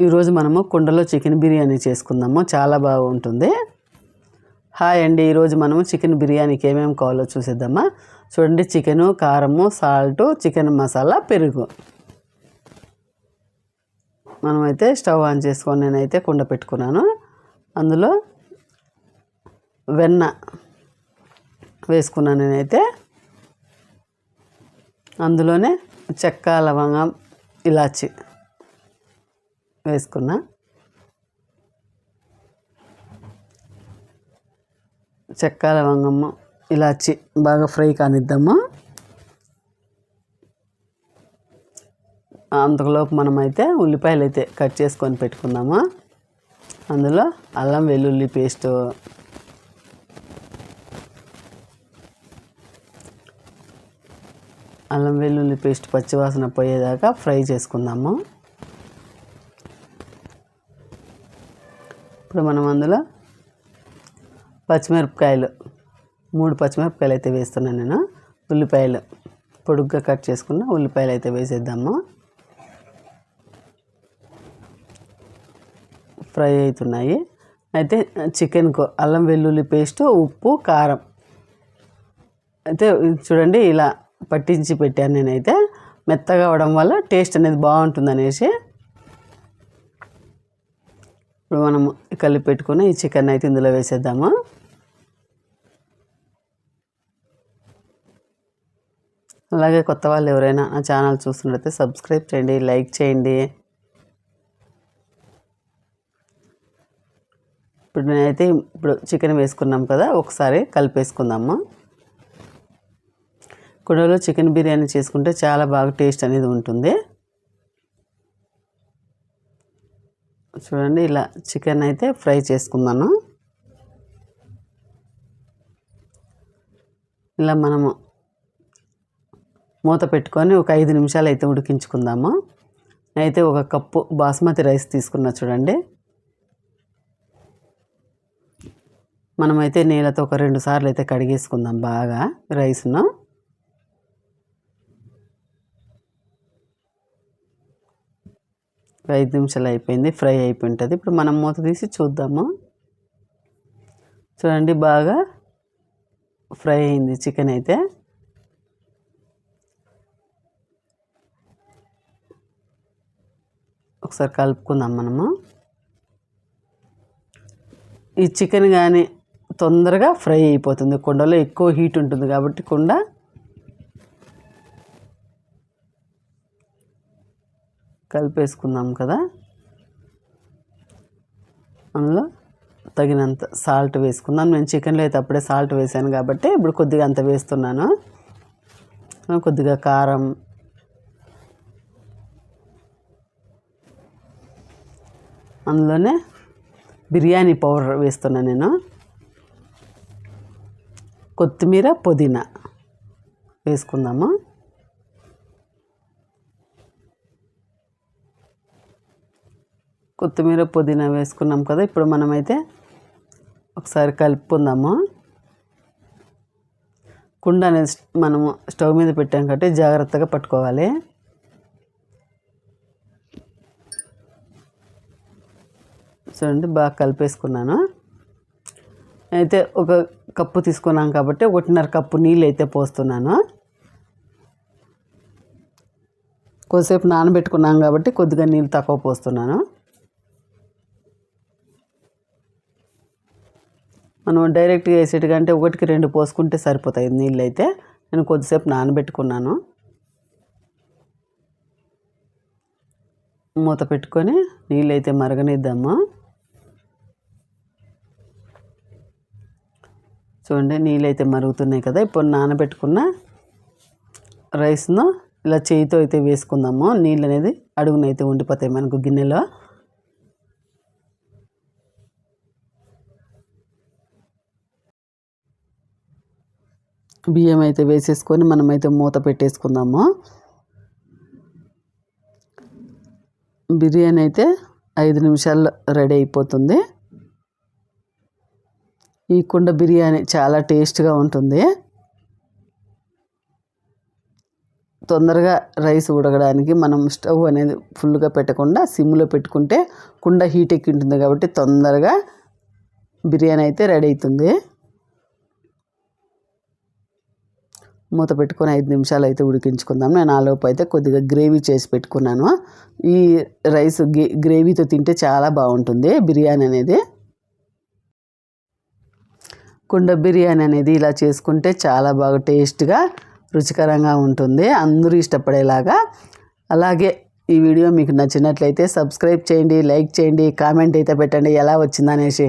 ఈరోజు మనము కుండలో చికెన్ బిర్యానీ చేసుకుందాము. చాలా బాగుంటుంది. హాయ్ అండి, ఈరోజు మనము చికెన్ బిర్యానీకి ఏమేమి కావాలో చూసేద్దామా. చూడండి, చికెను, కారము, సాల్టు, చికెన్ మసాలా, పెరుగు. మనమైతే స్టవ్ ఆన్ చేసుకొని నేనైతే కుండ పెట్టుకున్నాను. అందులో వెన్న వేసుకున్నాను నేనైతే. అందులోనే చెక్క, లవంగం, ఇలాచి వేసుకున్నా. చెక్క, లవంగము, ఇలాచి బాగా ఫ్రై కానిద్దాము. అంతలోపు మనమైతే ఉల్లిపాయలు అయితే కట్ చేసుకొని పెట్టుకుందాము. అందులో అల్లం వెల్లుల్లి పేస్టు, అల్లం వెల్లుల్లి పేస్ట్ పచ్చివాసన పోయేదాకా ఫ్రై చేసుకుందాము. ఇప్పుడు మనం అందులో పచ్చిమిరపకాయలు 3 పచ్చిమిరపకాయలు అయితే వేస్తున్నాను నేను. ఉల్లిపాయలు పొడుగ్గా కట్ చేసుకున్న ఉల్లిపాయలు అయితే వేసేద్దాము. ఫ్రై అవుతున్నాయి. అయితే చికెన్కు అల్లం వెల్లుల్లి పేస్టు, ఉప్పు, కారం అయితే చూడండి ఇలా పట్టించి పెట్టాను నేనైతే. మెత్తగా అవడం వల్ల టేస్ట్ అనేది బాగుంటుంది అనేసి. ఇప్పుడు మనము కలిపి పెట్టుకుని ఈ చికెన్ అయితే ఇందులో వేసేద్దాము. అలాగే కొత్త వాళ్ళు ఎవరైనా ఆ ఛానల్ చూస్తున్నట్లయితే సబ్స్క్రైబ్ చేయండి, లైక్ చేయండి. ఇప్పుడు నేనైతే చికెన్ వేసుకున్నాం కదా, ఒకసారి కలిపేసుకుందాము. కుండలో చికెన్ బిర్యానీ చేసుకుంటే చాలా బాగా టేస్ట్ అనేది ఉంటుంది. చూడండి, ఇలా చికెన్ అయితే ఫ్రై చేసుకున్నాను. ఇలా మనము మూత పెట్టుకొని ఒక 5 నిమిషాలు అయితే ఉడికించుకుందాము. అయితే ఒక కప్పు బాస్మతి రైస్ తీసుకున్నా చూడండి. మనమైతే నీళ్ళతో ఒక 2 సార్లు అయితే కడిగేసుకుందాం బాగా రైస్ను. ఒక 5 నిమిషాలు అయిపోయింది, ఫ్రై అయిపోయి ఉంటుంది. ఇప్పుడు మనం మూత తీసి చూద్దాము. చూడండి, బాగా ఫ్రై అయింది చికెన్ అయితే. ఒకసారి కలుపుకుందాం మనము. ఈ చికెన్ కానీ తొందరగా ఫ్రై అయిపోతుంది. కుండలో ఎక్కువ హీట్ ఉంటుంది కాబట్టి కుండ. కలిపేసుకుందాం కదా. అందులో తగినంత సాల్ట్ వేసుకుందాం. నేను చికెన్లో అయితే అప్పుడే సాల్ట్ వేసాను కాబట్టి ఇప్పుడు కొద్దిగా అంత వేస్తున్నాను. కొద్దిగా కారం, అందులోనే బిర్యానీ పౌడర్ వేస్తున్నాను నేను. కొత్తిమీర, పుదీనా వేసుకుందాము. కొత్తిమీర, పుదీనా వేసుకున్నాం కదా. ఇప్పుడు మనమైతే ఒకసారి కలుపుకుందాము. కుండ అనేది మనము స్టవ్ మీద పెట్టాం కాబట్టి జాగ్రత్తగా పట్టుకోవాలి. చూడండి, బాగా కలిపేసుకున్నాను. అయితే ఒక కప్పు తీసుకున్నాం కాబట్టి 1.5 కప్పు నీళ్ళు అయితే పోస్తున్నాను. కొద్దిసేపు నానబెట్టుకున్నాం కాబట్టి కొద్దిగా నీళ్ళు తక్కువ పోస్తున్నాను. మనం డైరెక్ట్గా వేసేటికంటే 1కి 2 పోసుకుంటే సరిపోతాయి నీళ్ళు అయితే. నేను కొద్దిసేపు నానబెట్టుకున్నాను. మూత పెట్టుకొని నీళ్ళు అయితే మరగనిద్దాము. చూడండి, నీళ్ళు అయితే మరుగుతున్నాయి కదా. ఇప్పుడు నానబెట్టుకున్న రైస్ను ఇలా చేయితో అయితే వేసుకుందాము. నీళ్ళు అనేది అడుగునైతే ఉండిపోతాయి మనకు గిన్నెలో. బియ్యం అయితే వేసేసుకొని మనమైతే మూత పెట్టేసుకుందాము. బిర్యానీ అయితే 5 నిమిషాల్లో రెడీ అయిపోతుంది. ఈ కుండ బిర్యానీ చాలా టేస్ట్గా ఉంటుంది. తొందరగా రైస్ ఉడకడానికి మనం స్టవ్ అనేది ఫుల్గా పెట్టకుండా సిమ్లో పెట్టుకుంటే కుండ హీట్ ఎక్కి ఉంటుంది కాబట్టి తొందరగా బిర్యానీ అయితే రెడీ అవుతుంది. మూత పెట్టుకొని 5 నిమిషాలు అయితే ఉడికించుకుందాం. నేను ఆలోపు అయితే కొద్దిగా గ్రేవీ చేసి పెట్టుకున్నాను. ఈ రైస్ గ్రేవీతో తింటే చాలా బాగుంటుంది బిర్యానీ అనేది. కుండ బిర్యానీ అనేది ఇలా చేసుకుంటే చాలా బాగా టేస్ట్గా రుచికరంగా ఉంటుంది, అందరూ ఇష్టపడేలాగా. అలాగే ఈ వీడియో మీకు నచ్చినట్లయితే సబ్స్క్రైబ్ చేయండి, లైక్ చేయండి, కామెంట్ అయితే పెట్టండి ఎలా వచ్చిందనేసి.